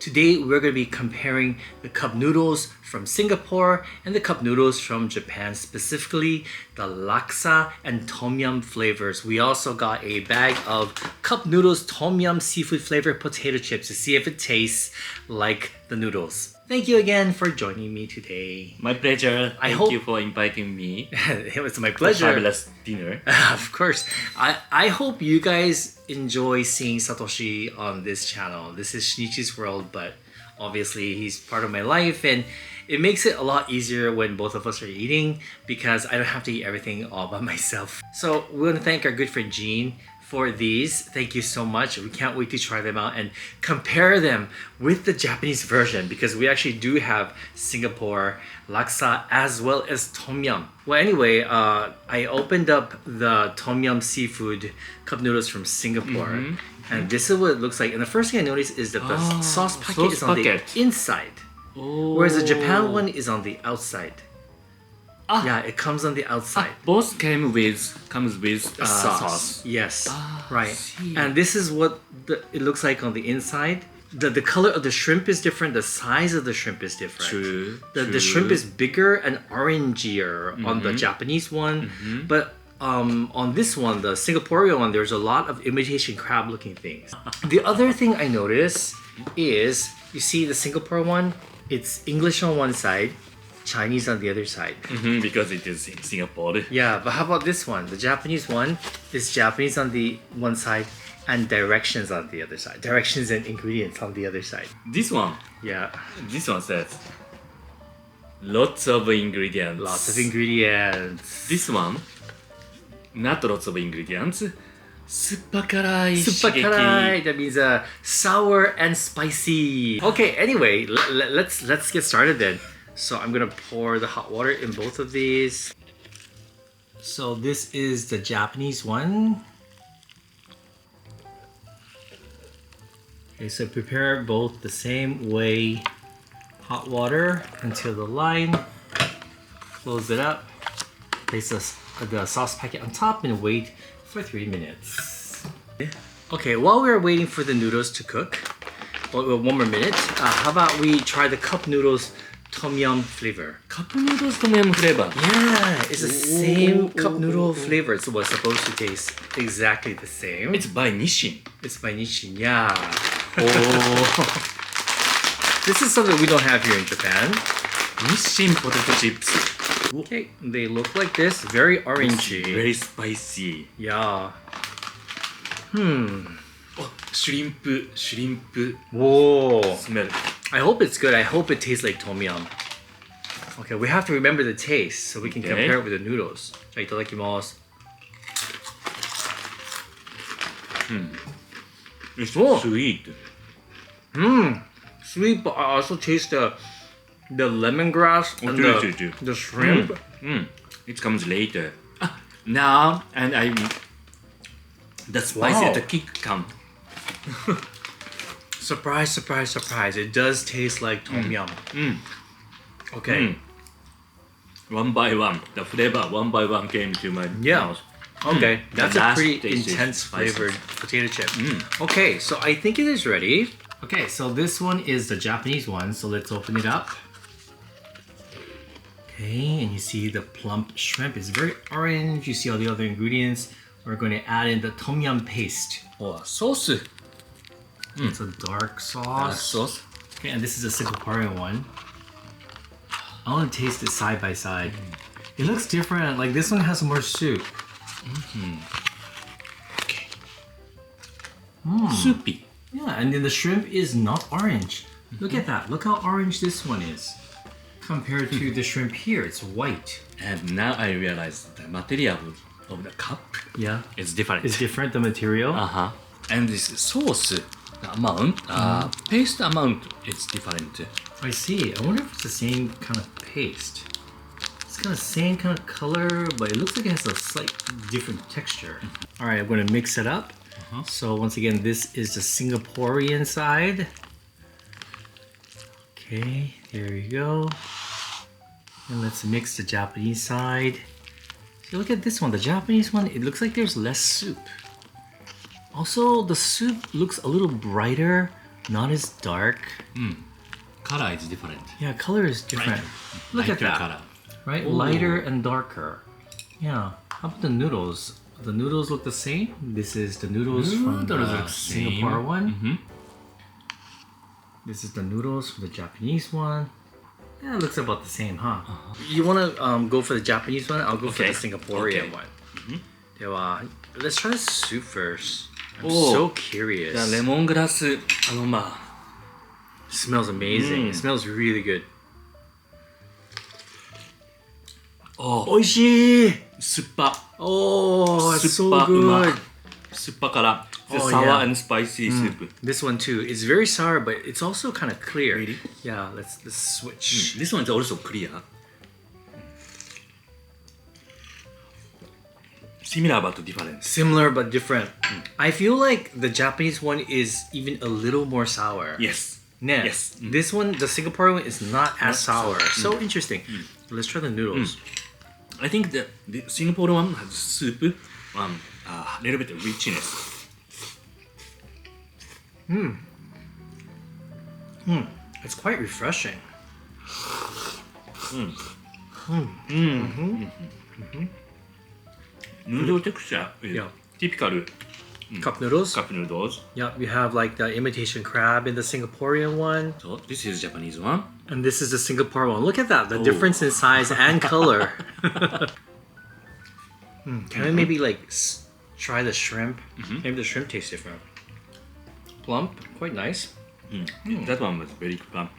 Today we're going to be comparing the cup noodles from Singapore and the cup noodles from Japan, specifically the laksa and tom yum flavors. We also got a bag of cup noodles tom yum seafood flavored potato chips to see if it tastes like the noodles. Thank you again for joining me today. My pleasure. Thank you for inviting me. It was my pleasure. Fabulous dinner. Of course. I hope you guys enjoy seeing Satoshi on this channel. This is Shinichi's world, but obviously he's part of my life, and it makes it a lot easier when both of us are eating because I don't have to eat everything all by myself. So we want to thank our good friend Jean for these. Thank you so much. We can't wait to try them out and compare them with the Japanese version because we actually do have Singapore laksa as well as tom yum. Well, anyway, I opened up the tom yum seafood cup noodles from Singapore, and this is what it looks like. And the first thing I noticed is that the sauce packet is on the inside, whereas the Japan one is on the outside. Yeah, it comes on the outside. Both comes with sauce. Yes, right. And this is what it looks like on the inside. The color of the shrimp is different. The size of the shrimp is different. True. The shrimp is bigger and orangier on the Japanese one, but on this one, the Singaporean one, there's a lot of imitation crab looking things. The other thing I notice is, you see the Singapore one, it's English on one side, Chinese on the other side. Because it is in Singapore. Yeah, but how about this one? The Japanese one is Japanese on the one side and directions on the other side. Directions and ingredients on the other side. This one. Yeah. This one says lots of ingredients. Lots of ingredients. This one, not lots of ingredients. 酸っぱ辛い刺激. 酸っぱ辛い. That means sour and spicy. Okay, anyway, let's get started then. So I'm gonna pour the hot water in both of these. So this is the Japanese one. Okay, so prepare both the same way. Hot water until the line. Close it up. Place the sauce packet on top and wait for 3 minutes. Okay, while we're waiting for the noodles to cook, well, 1 more minute, how about we try the cup noodles tom yum flavor. Cup noodles tom yum flavor. Yeah, it's the same cup noodle flavor. So it's supposed to taste exactly the same. It's by Nissin. It's by Nissin, yeah. Oh. This is something we don't have here in Japan. Nissin potato chips. Okay, they look like this. Very orangey. Very spicy. Yeah. Oh, shrimp. Whoa. Smell. I hope it's good. I hope it tastes like tom yum. Okay, we have to remember the taste so we can compare it with the noodles. じゃあいただきます。It's sweet. Sweet, but I also taste the lemongrass and the shrimp. It comes later. Now, and the spicy at the kick come. Surprise, surprise, surprise. It does taste like tom yum. Okay. One by one. The flavor one by one came to my mouth. Okay. That's a pretty taste intense flavored potato chip. Okay, so I think it is ready. Okay, so this one is the Japanese one. So let's open it up. Okay, and you see the plump shrimp is very orange. You see all the other ingredients. We're going to add in the tom yum paste. Oh, sauce. It's a dark sauce. Okay, and this is a Singaporean one. I want to taste it side by side. It looks different. Like this one has more soup. Okay. Soupy. Yeah, and then the shrimp is not orange. Look at that. Look how orange this one is compared to the shrimp here. It's white. And now I realize the material of the cup is different. It's different, the material. And this sauce, the amount, paste amount is different. I see. I wonder if it's the same kind of paste. It's kind of the same kind of color, but it looks like it has a slight different texture. All right, I'm going to mix it up. So once again, this is the Singaporean side. Okay, there you go. And let's mix the Japanese side. So look at this one, the Japanese one, it looks like there's less soup. Also, the soup looks a little brighter Not as dark. Color is different. Yeah, color is different. Look at Lighter that. color. Right? Ooh. Lighter and darker. Yeah. How about the noodles? The noodles look the same. This is the noodles from Noodles the look same. Singapore one. Mm-hmm. This is the noodles for the Japanese one. Yeah, it looks about the same, huh? You want to go for the Japanese one? I'll go for the Okay. Singaporean Okay. one. Let's try the soup first. I'm Oh. so curious. じゃあレモングラスアロマ。 Smells amazing. It smells really good. お、おいしい! 酸っぱ。 Oh, it's 酸 so っぱうま good. 酸っぱから the Oh, sour yeah. and spicy soup. This one too. It's very sour, but it's also kind of clear. Really? Yeah, let's switch. This one is also clear. Similar but different. Similar but different. I feel like the Japanese one is even a little more sour. Yes. Yeah. Yes. This one, the Singaporean one, is not as sour. sour. So interesting. Let's try the noodles. I think the Singapore one has soup, a little bit of richness. It's quite refreshing. Noodle texture is Yeah. typical Cup noodles. cup noodles. Yeah, we have like the imitation crab in the Singaporean one. So this is Japanese one. And this is the Singapore one. Look at that, the difference in size and color. Can I maybe like try the shrimp? Maybe the shrimp tastes different. Plump, quite nice. That one was very plump.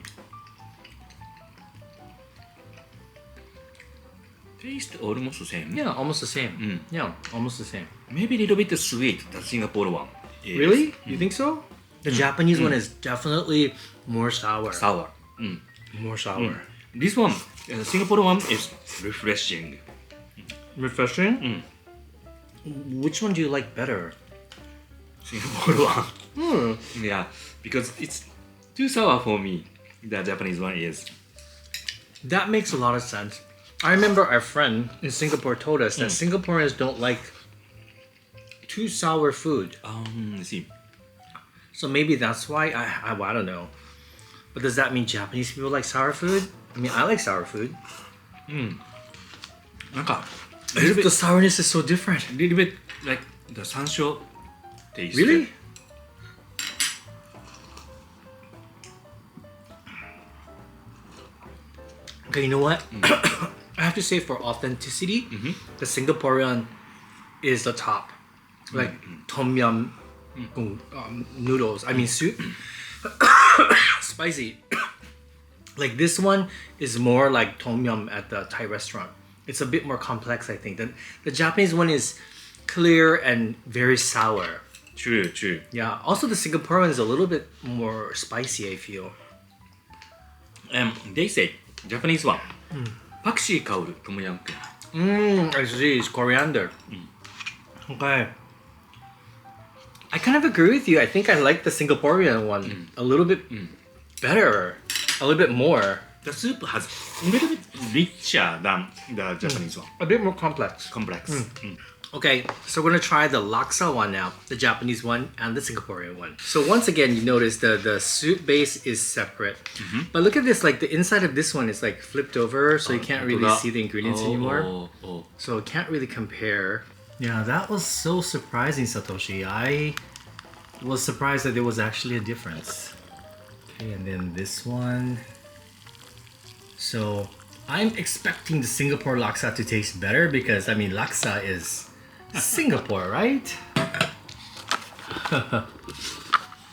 Taste almost the same. Yeah, almost the same. Yeah, almost the same. Maybe a little bit sweet, the Singapore one. Is Really? You think so? The Japanese one is definitely more sour. sour. More sour. This one, Singapore one is refreshing. Refreshing? Which one do you like better? Singapore one. Yeah, because it's too sour for me. The Japanese one is. That makes a lot of sense. I remember our friend in Singapore told us that Singaporeans don't like too sour food. I see. So maybe that's why I don't know. But does that mean Japanese people like sour food? I mean, I like sour food. なんか The sourness is so different. a little bit like the 山椒 taste. Really? Okay, you know what? I have to say, for authenticity, the Singaporean is the top. Like tom yum noodles. I mean soup. Spicy. Like this one is more like tom yum at the Thai restaurant. It's a bit more complex, I think. The Japanese one is clear and very sour. True, true. Yeah. Also, the Singaporean is a little bit more spicy, I feel. They say Japanese one. パクチー香るトムヤムクン。 I see. It's coriander. Okay. I kind of agree with you. I think I like the Singaporean one a little bit better. A little bit more. The soup has a little bit richer than the Japanese one. A bit more complex. Complex. Okay, so we're gonna try the laksa one now, the Japanese one and the Singaporean one. So once again, you notice the soup base is separate. But look at this, like the inside of this one is like flipped over, so you can't really see the ingredients anymore. So it can't really compare. Yeah, that was so surprising, Satoshi. I was surprised that there was actually a difference. Okay, and then this one. So I'm expecting the Singapore laksa to taste better because, I mean, laksa is Singapore, right?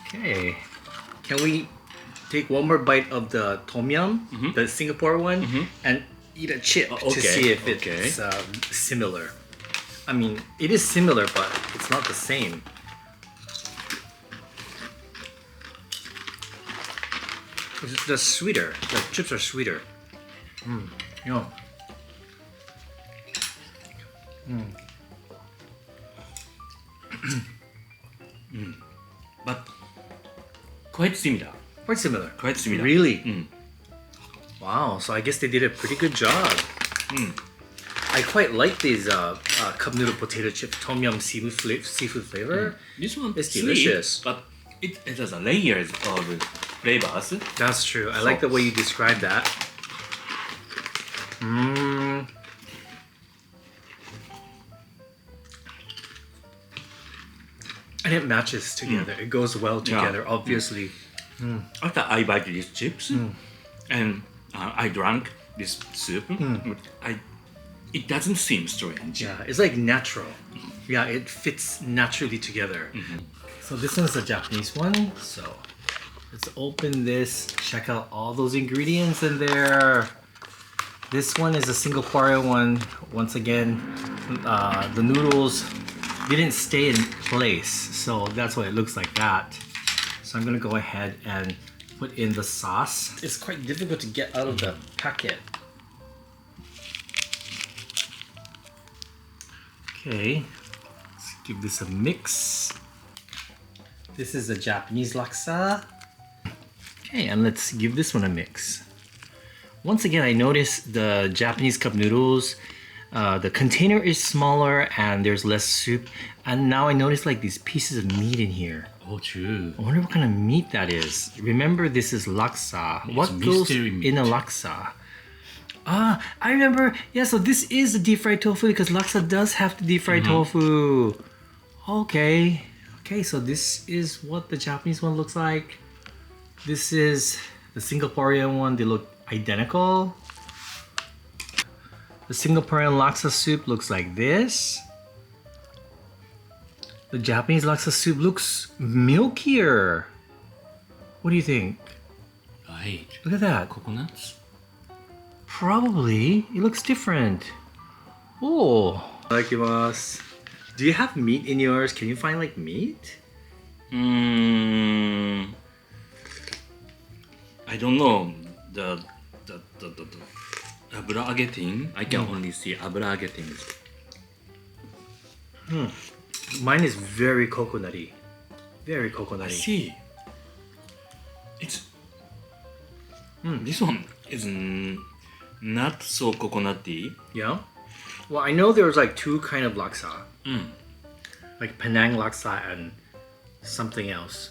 Okay. Can we take one more bite of the tom yum, the Singapore one, and eat a chip to see if it's similar? I mean, it is similar, but it's not the same. It's the sweeter. The chips are sweeter. Yeah. But quite similar. Quite similar. Quite similar. Really? Wow. So I guess they did a pretty good job. I quite like these cup noodle potato chip tom yum seafood flavor. This one It's sweet, delicious. but it has a layers of flavors. That's true. I like the way you describe that. And it matches together. It goes well together, obviously. After I bite these chips and I drank this soup, it doesn't seem strange. Yeah, it's like natural. Yeah, it fits naturally together. So this one's a Japanese one. So let's open this. Check out all those ingredients in there. This one is a Singaporean one. Once again, the noodles didn't stay in place, so that's why it looks like that. So I'm gonna go ahead and put in the sauce. It's quite difficult to get out of the packet. Okay, let's give this a mix. This is the Japanese laksa. Okay, and let's give this one a mix. Once again, I noticed the Japanese cup noodles, the container is smaller and there's less soup. And now I notice like these pieces of meat in here. Oh, true. I wonder what kind of meat that is. Remember, this is laksa. It's what goes mystery meat. in a laksa? Ah, I remember. Yeah, so this is the deep fried tofu because laksa does have the deep fried tofu. Okay. Okay, so this is what the Japanese one looks like. This is the Singaporean one. They look identical. The Singaporean laksa soup looks like this. The Japanese laksa soup looks milkier. What do you think? Right. Look at that. Coconuts? Probably. It looks different. Oh. Itadakimasu. Do you have meat in yours? Can you find like meat? I don't know. The 油揚げ thing. I can only see 油揚げ things. Mine is very coconutty. Very I coconutty. see. It's this one is not so coconutty. Yeah? Well, I know there's like two kind of laksa. Like Penang laksa and something else.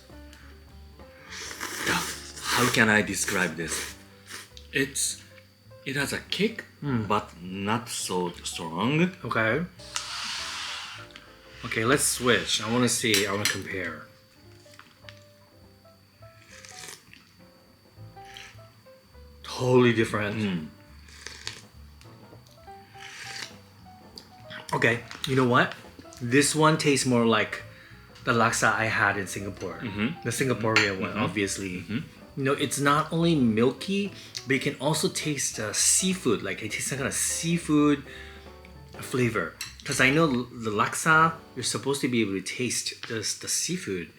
How can I describe this? It has a kick, but not so strong. Okay. Okay, let's switch. I want to see. I want to compare. Totally different. Okay, you know what? This one tastes more like the laksa I had in Singapore. The Singaporean one, obviously. You know, it's not only milky, but you can also taste seafood. Like it tastes like kind of seafood flavor. Because I know the laksa, you're supposed to be able to taste the seafood.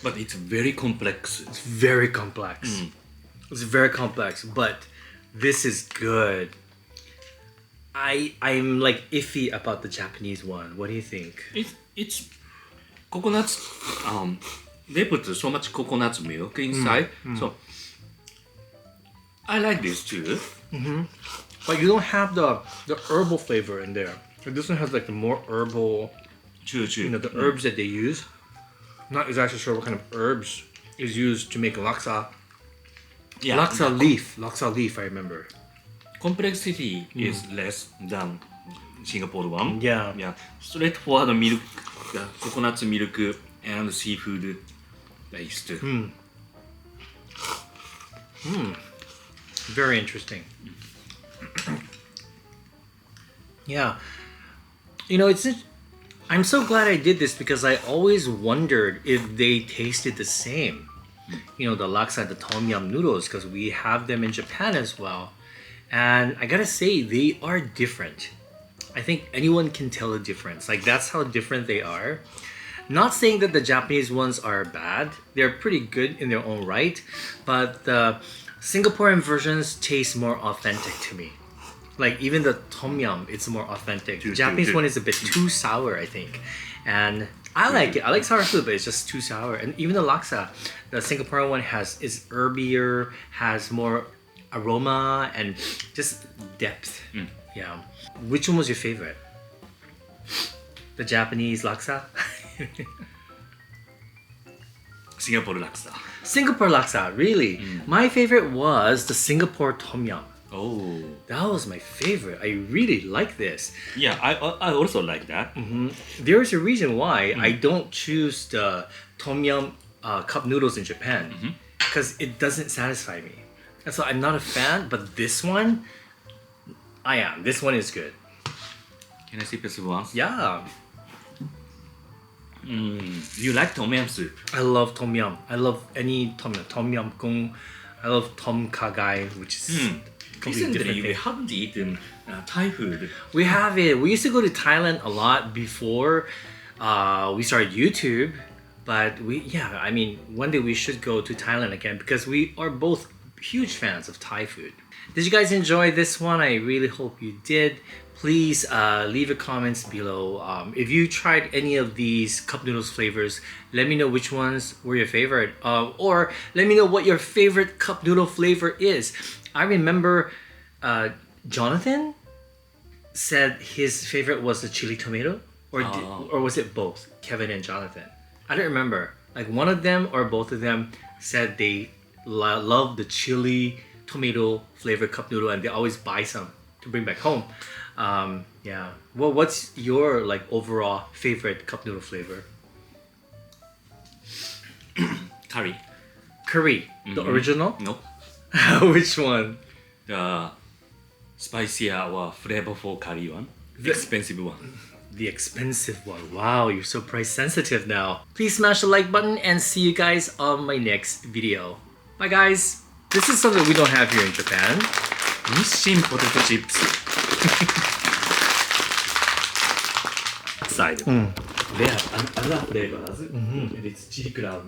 But it's very complex. It's very complex. It's very complex, but this is good. I'm like iffy about the Japanese one. What do you think? It's coconuts. They put so much coconut milk inside, so I like this too. But you don't have the herbal flavor in there. This one has like the more herbal, True. you know, the herbs that they use. Not exactly sure what kind of herbs is used to make laksa. Yeah, Laksa leaf, I remember. complexity is less than Singapore one. Yeah. Yeah. Straightforward milk, coconut milk and seafood based. Very interesting. Yeah. You know, I'm so glad I did this because I always wondered if they tasted the same. You know, the laksa, the tom yum noodles, because we have them in Japan as well. And I gotta say, they are different. I think anyone can tell the difference. Like, that's how different they are. Not saying that the Japanese ones are bad. They're pretty good in their own right. But the Singaporean versions taste more authentic to me. Like, even the tom yum, it's more authentic. The Japanese one is a bit too sour, I think. And I like it. I like sour food, but it's just too sour. And even the laksa, the Singaporean one is herbier, has more aroma and just depth. Yeah. Which one was your favorite? The Japanese laksa? Singapore laksa. Singapore laksa, really? My favorite was the Singapore tom yum. Oh. That was my favorite. I really like this. Yeah, I also like that. There's a reason why I don't choose the tom yum cup noodles in Japan. Because it doesn't satisfy me. And so I'm not a fan, but this one, I am. This one is good. Can I sip this once? Yeah. You like tom yum soup? I love tom yum. I love any tom yum. Tom yum kung. I love tom kha gai, which is completely different Recently, we thing. haven't eaten Thai food. We have it. We used to go to Thailand a lot before we started YouTube. But I mean, one day we should go to Thailand again because we are both huge fans of Thai food. Did you guys enjoy this one? I really hope you did. Please leave your comments below. If you tried any of these cup noodles flavors, let me know which ones were your favorite. Or let me know what your favorite cup noodle flavor is. I remember Jonathan said his favorite was the chili tomato. Or was it both? Kevin and Jonathan. I don't remember. Like one of them or both of them said they love the chili tomato flavored cup noodle and they always buy some to bring back home. Yeah. Well, what's your like overall favorite cup noodle flavor? Curry. Curry. The original? No. Which one? The spicier or flavorful curry one. The expensive one. The expensive one. Wow, you're so price sensitive now. Please smash the like button and see you guys on my next video. Bye guys. This is something we don't have here in Japan. Nissin potato chips. Side. They have other flavors. And it's cheap club.